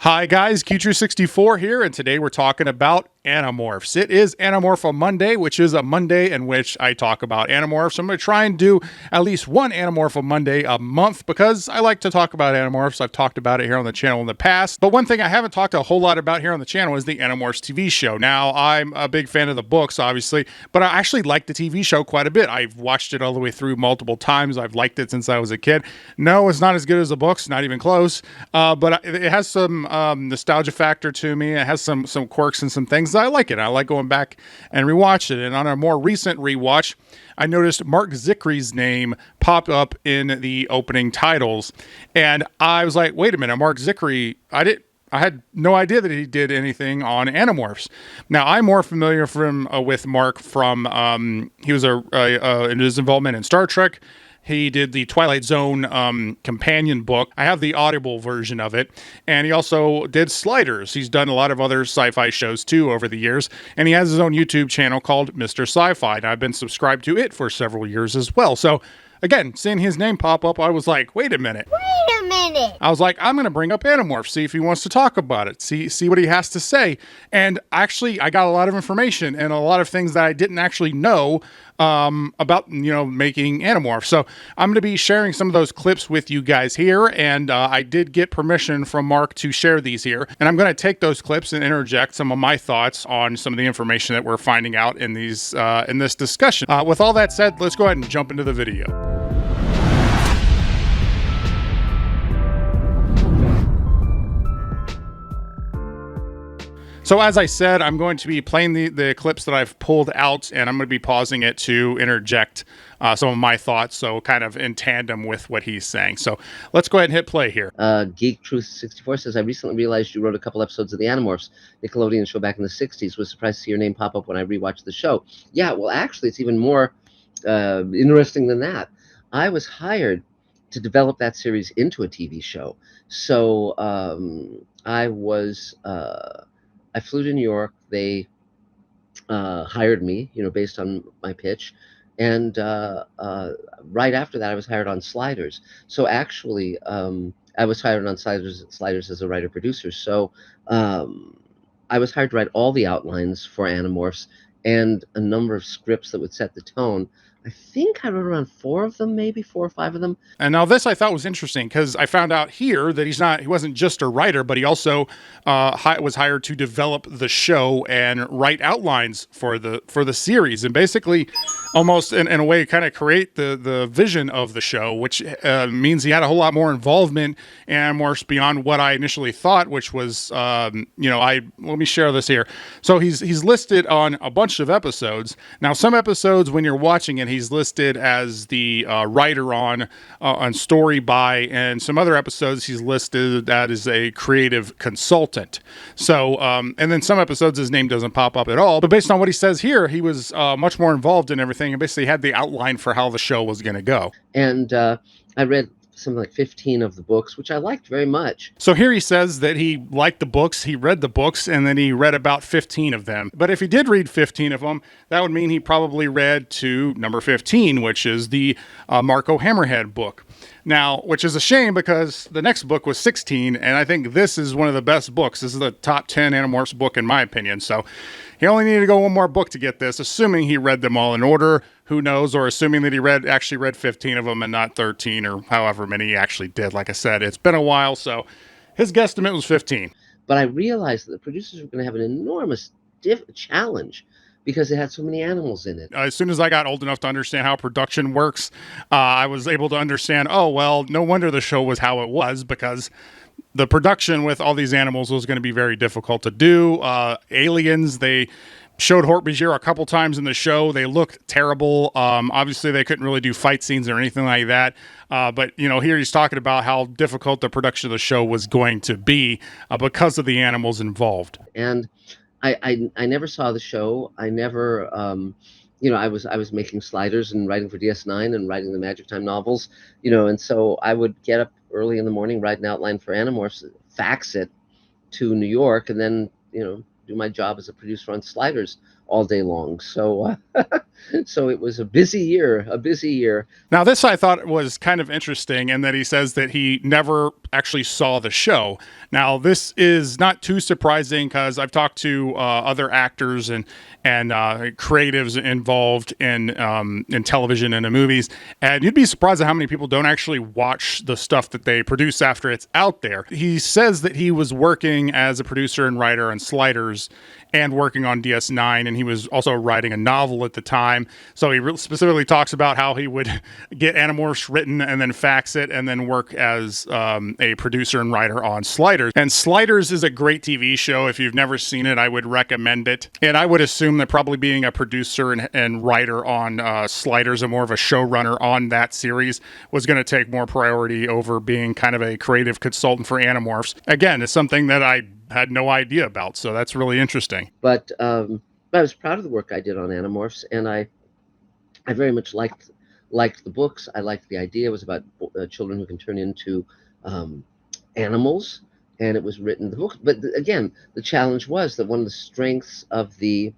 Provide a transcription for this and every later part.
Hi guys, Q64 here, and today we're talking about Animorphs. It is Animorph-a-Monday, which is a Monday in which I talk about Animorphs. I'm going to try and do at least one Animorph-a-Monday a month because I like to talk about Animorphs. I've talked about it here on the channel in the past, but one thing I haven't talked a whole lot about here on the channel is the Animorphs TV show. Now, I'm a big fan of the books, obviously, but I actually like the TV show quite a bit. I've watched it all the way through multiple times. I've liked it since I was a kid. No, it's not as good as the books, not even close, but it has some nostalgia factor to me. It has some quirks and some things that I like it. I like going back and rewatch it. And on a more recent rewatch, I noticed Marc Zicree's name pop up in the opening titles, and I was like, "Wait a minute, Marc Zicree! I had no idea that he did anything on Animorphs." Now, I'm more familiar with Marc from he was in his involvement in Star Trek. He did the Twilight Zone companion book. I have the Audible version of it. And he also did Sliders. He's done a lot of other sci-fi shows too over the years. And he has his own YouTube channel called Mr. Sci-Fi. And I've been subscribed to it for several years as well. So again, seeing his name pop up, I was like, wait a minute. I was like, I'm going to bring up Animorphs, see if he wants to talk about it, see what he has to say. And actually, I got a lot of information and a lot of things that I didn't actually know about, making Animorphs. So I'm going to be sharing some of those clips with you guys here. And I did get permission from Marc to share these here. And I'm going to take those clips and interject some of my thoughts on some of the information that we're finding out in this discussion. With all that said, let's go ahead and jump into the video. So as I said, I'm going to be playing the clips that I've pulled out, and I'm going to be pausing it to interject some of my thoughts, so kind of in tandem with what he's saying. So let's go ahead and hit play here. Geek Truth 64 says, I recently realized you wrote a couple episodes of the Animorphs, Nickelodeon show back in the 60s. Was surprised to see your name pop up when I rewatched the show. Yeah, well, actually, it's even more interesting than that. I was hired to develop that series into a TV show. So I flew to New York. They hired me, based on my pitch. And right after that, I was hired on Sliders. So actually, I was hired on Sliders as a writer-producer. So I was hired to write all the outlines for Animorphs and a number of scripts that would set the tone. I think I wrote around 4 of them, maybe 4 or 5 of them. And now this I thought was interesting because I found out here that he wasn't just a writer, but he also was hired to develop the show and write outlines for the series, and basically almost in a way kind of create the vision of the show, which means he had a whole lot more involvement and more beyond what I initially thought, which was let me share this here. So he's listed on a bunch of episodes. Now some episodes when you're watching it, he's listed as the writer on story by, and some other episodes he's listed that as a creative consultant. So, and then some episodes his name doesn't pop up at all. But based on what he says here, he was much more involved in everything and basically had the outline for how the show was going to go. And I read something like 15 of the books, which I liked very much. So here he says that he liked the books, he read the books, and then he read about 15 of them. But if he did read 15 of them, that would mean he probably read to number 15, which is the Marco Hammerhead book. Now, which is a shame because the next book was 16, and I think this is one of the best books. This is the top 10 Animorphs book in my opinion. So he only needed to go one more book to get this, assuming he read them all in order. Who knows? Or assuming that he actually read 15 of them and not 13 or however many he actually did. Like I said, it's been a while, so his guesstimate was 15. But I realized that the producers were going to have an enormous challenge because it had so many animals in it. As soon as I got old enough to understand how production works, I was able to understand, oh, well, no wonder the show was how it was, because the production with all these animals was going to be very difficult to do. Aliens, they showed Hork-Bajir a couple times in the show. They looked terrible. Obviously, they couldn't really do fight scenes or anything like that. But, here he's talking about how difficult the production of the show was going to be because of the animals involved. And I never saw the show. I never, I was making Sliders and writing for DS9 and writing the Magic Time novels, and so I would get up early in the morning, write an outline for Animorphs, fax it to New York, and then, do my job as a producer on Sliders all day long. So so it was a busy year, a busy year. Now, this I thought was kind of interesting in that he says that he never actually saw the show. Now, this is not too surprising because I've talked to other actors and creatives involved in television and in movies, and you'd be surprised at how many people don't actually watch the stuff that they produce after it's out there. He says that he was working as a producer and writer on Sliders and working on DS9, and he was also writing a novel at the time. So he specifically talks about how he would get Animorphs written and then fax it and then work as a producer and writer on Sliders. And Sliders is a great TV show. If you've never seen it, I would recommend it. And I would assume that probably being a producer and writer on Sliders and more of a showrunner on that series was going to take more priority over being kind of a creative consultant for Animorphs. Again, it's something that I had no idea about, so that's really interesting. But I was proud of the work I did on Animorphs, and I very much liked the books. I liked the idea. It was about children who can turn into animals, and it was written the book. But again, the challenge was that one of the strengths of the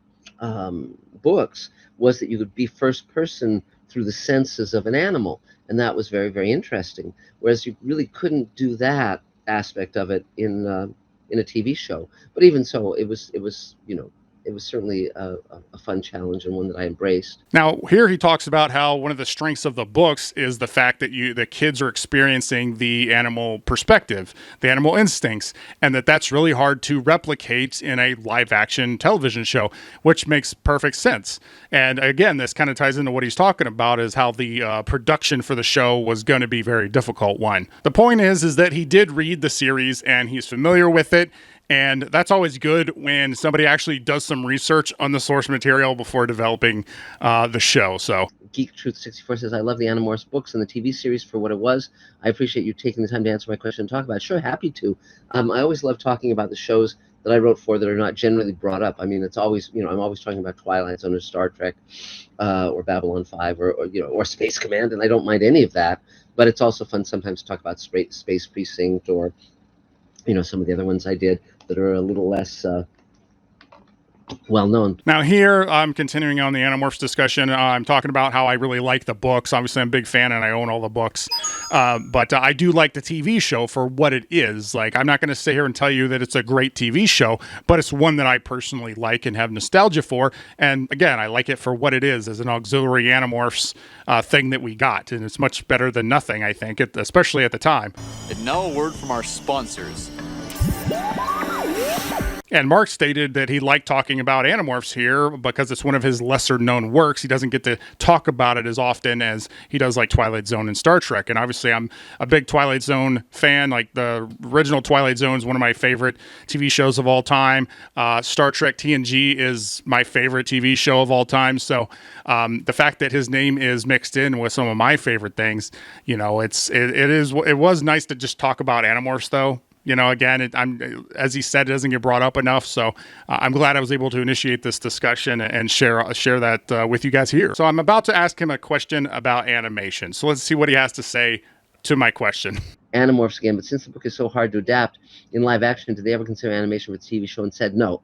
books was that you could be first person through the senses of an animal, and that was very, very interesting. Whereas you really couldn't do that aspect of it in a TV show. But even so, it was it was certainly a fun challenge and one that I embraced. Now, here he talks about how one of the strengths of the books is the fact that the kids are experiencing the animal perspective, the animal instincts, and that's really hard to replicate in a live-action television show, which makes perfect sense. And again, this kind of ties into what he's talking about, is how the production for the show was going to be a very difficult one. The point is that he did read the series and he's familiar with it. And that's always good when somebody actually does some research on the source material before developing the show. So Geek Truth 64 says, I love the Animorphs books and the TV series for what it was. I appreciate you taking the time to answer my question and talk about it. Sure, happy to. I always love talking about the shows that I wrote for that are not generally brought up. I mean, it's always, I'm always talking about Twilight Zone or Star Trek or Babylon 5 or Space Command, and I don't mind any of that. But it's also fun sometimes to talk about Space Precinct or, some of the other ones I did that are a little less well known. Now here I'm continuing on the Animorphs discussion. I'm talking about how I really like the books. Obviously I'm a big fan and I own all the books. But I do like the TV show for what it is. Like, I'm not going to sit here and tell you that it's a great TV show, but it's one that I personally like and have nostalgia for. And again, I like it for what it is, as an auxiliary Animorphs thing that we got. And it's much better than nothing, I think, especially at the time. And now a word from our sponsors. And Marc stated that he liked talking about Animorphs here because it's one of his lesser known works. He doesn't get to talk about it as often as he does like Twilight Zone and Star Trek. And obviously I'm a big Twilight Zone fan. Like, the original Twilight Zone is one of my favorite TV shows of all time. Star Trek TNG is my favorite TV show of all time. So the fact that his name is mixed in with some of my favorite things, it was nice to just talk about Animorphs though. Again, as he said, it doesn't get brought up enough. So I'm glad I was able to initiate this discussion and share that with you guys here. So I'm about to ask him a question about animation. So let's see what he has to say to my question. Animorphs again, but since the book is so hard to adapt in live action, did they ever consider animation for the TV show? And said no.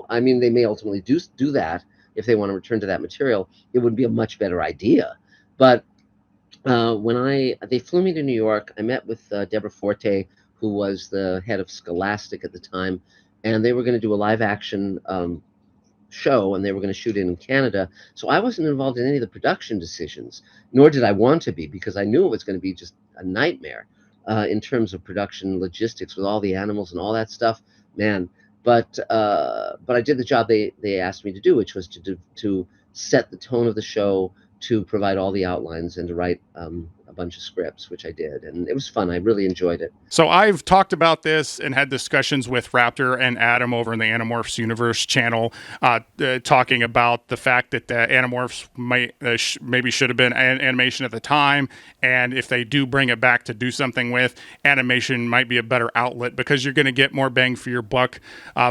I mean, they may ultimately do that if they want to return to that material. It would be a much better idea. But when they flew me to New York, I met with Deborah Forte, who was the head of Scholastic at the time, and they were going to do a live action show, and they were going to shoot it in Canada. So I wasn't involved in any of the production decisions, nor did I want to be, because I knew it was going to be just a nightmare in terms of production logistics with all the animals and all that stuff, man. But I did the job they asked me to do, which was to set the tone of the show, to provide all the outlines, and to write a bunch of scripts, which I did. And it was fun. I really enjoyed it. So I've talked about this and had discussions with Raptor and Adam over in the Animorphs Universe channel, talking about the fact that Animorphs maybe should have been animation at the time. And if they do bring it back to do something with, animation might be a better outlet, because you're going to get more bang for your buck,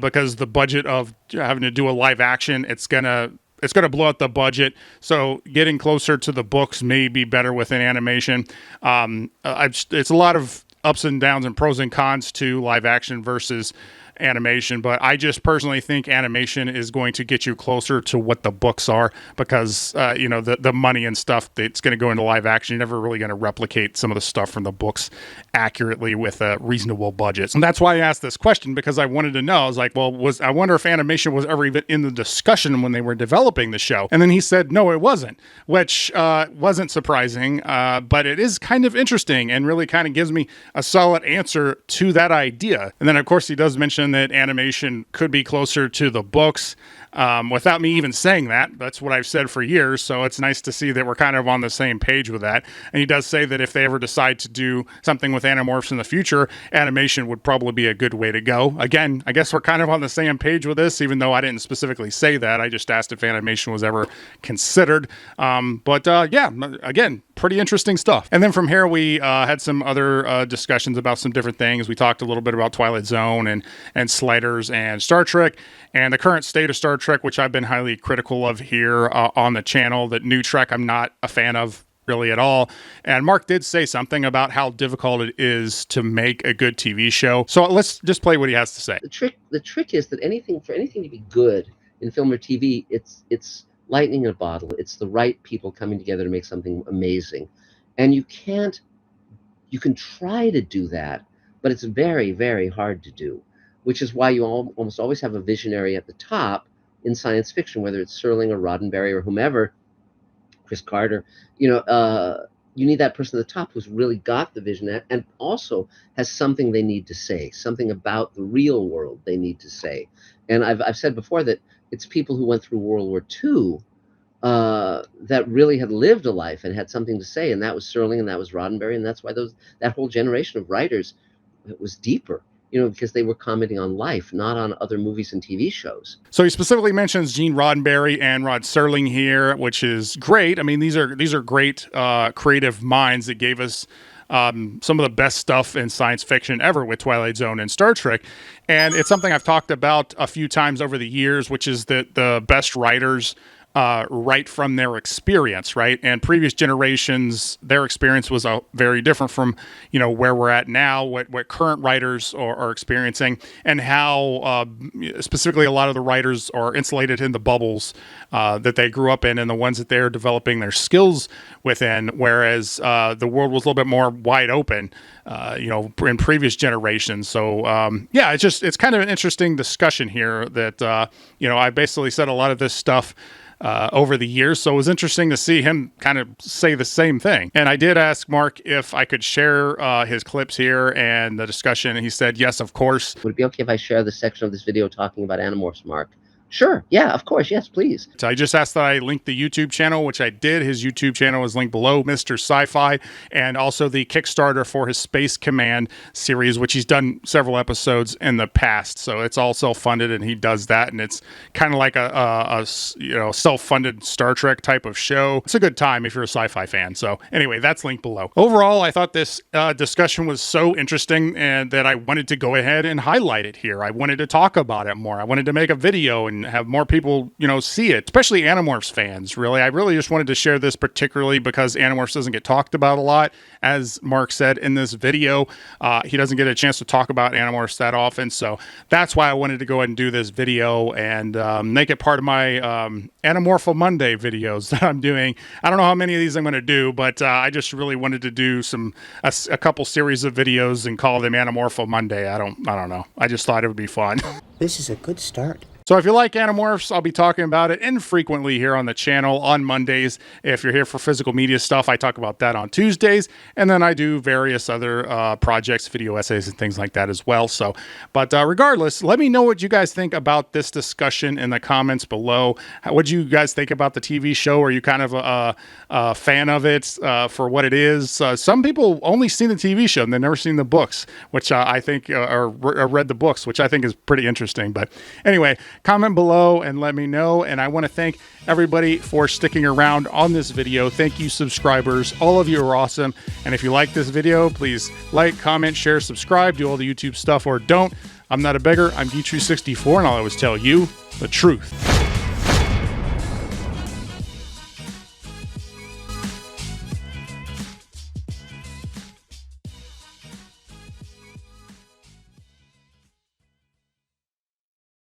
because the budget of having to do a live action, it's going to blow out the budget. So getting closer to the books may be better with an animation. It's a lot of ups and downs and pros and cons to live action versus animation, but I just personally think animation is going to get you closer to what the books are, because the money and stuff that's going to go into live action, you're never really going to replicate some of the stuff from the books accurately with a reasonable budget. And that's why I asked this question, because I wanted to know. I was like, well, I wonder if animation was ever even in the discussion when they were developing the show. And then he said, no, it wasn't, which wasn't surprising, but it is kind of interesting and really kind of gives me a solid answer to that idea. And then, of course, he does mention that animation could be closer to the books. Without me even saying that. That's what I've said for years, so it's nice to see that we're kind of on the same page with that. And he does say that if they ever decide to do something with Animorphs in the future, animation would probably be a good way to go. Again, I guess we're kind of on the same page with this, even though I didn't specifically say that. I just asked if animation was ever considered. Yeah, again, pretty interesting stuff. And then from here, we had some other discussions about some different things. We talked a little bit about Twilight Zone and Sliders and Star Trek and the current state of Star Trek, which I've been highly critical of here on the channel. That new Trek I'm not a fan of really at all. And Mark did say something about how difficult it is to make a good TV show. So let's just play what he has to say. The trick is that for anything to be good in film or TV, it's lightning in a bottle. It's the right people coming together to make something amazing. And you can try to do that, but it's very, very hard to do, which is why you almost always have a visionary at the top in science fiction, whether it's Serling or Roddenberry or whomever, Chris Carter. You need that person at the top who's really got the vision and also has something they need to say, something about the real world they need to say. And I've said before that it's people who went through World War II that really had lived a life and had something to say, and that was Serling and that was Roddenberry, and that's why that whole generation of writers, it was deeper. Because they were commenting on life, not on other movies and TV shows. So he specifically mentions Gene Roddenberry and Rod Serling here, which is great. I mean, these are great creative minds that gave us some of the best stuff in science fiction ever with Twilight Zone and Star Trek. And it's something I've talked about a few times over the years, which is that the best writers write from their experience, right? And previous generations, their experience was very different from, where we're at now, what current writers are experiencing, and how specifically a lot of the writers are insulated in the bubbles that they grew up in and the ones that they're developing their skills within, whereas the world was a little bit more wide open, in previous generations. So, it's kind of an interesting discussion here that, I basically said a lot of this stuff over the years. So it was interesting to see him kind of say the same thing. And I did ask Mark if I could share his clips here and the discussion. And he said, yes, of course. Would it be okay if I share the section of this video talking about Animorphs, Mark? Sure. Yeah, of course. Yes, please. So I just asked that I link the YouTube channel, which I did. His YouTube channel is linked below, Mr. Sci-Fi, and also the Kickstarter for his Space Command series, which he's done several episodes in the past. So it's all self-funded, and he does that, and it's kind of like a self-funded Star Trek type of show. It's a good time if you're a sci-fi fan. So anyway, that's linked below. Overall, I thought this discussion was so interesting and that I wanted to go ahead and highlight it here. I wanted to talk about it more. I wanted to make a video and have more people, see it, especially Animorphs fans, really. I really just wanted to share this particularly because Animorphs doesn't get talked about a lot. As Mark said in this video, he doesn't get a chance to talk about Animorphs that often. So that's why I wanted to go ahead and do this video and make it part of my Animorph-a-Monday videos that I'm doing. I don't know how many of these I'm going to do, but I just really wanted to do a couple series of videos and call them Animorph-a-Monday. I don't know. I just thought it would be fun. This is a good start. So if you like Animorphs, I'll be talking about it infrequently here on the channel on Mondays. If you're here for physical media stuff, I talk about that on Tuesdays. And then I do various other projects, video essays, and things like that as well. But regardless, let me know what you guys think about this discussion in the comments below. What do you guys think about the TV show? Are you kind of a fan of it for what it is? Some people only seen the TV show and they've never seen the books, which I think, or read the books, which I think is pretty interesting. But anyway, comment below and let me know. And I want to thank everybody for sticking around on this video. Thank you, subscribers. All of you are awesome. And if you like this video, please like, comment, share, subscribe, do all the YouTube stuff, or don't. I'm not a beggar. I'm Geetree64, and I'll always tell you the truth.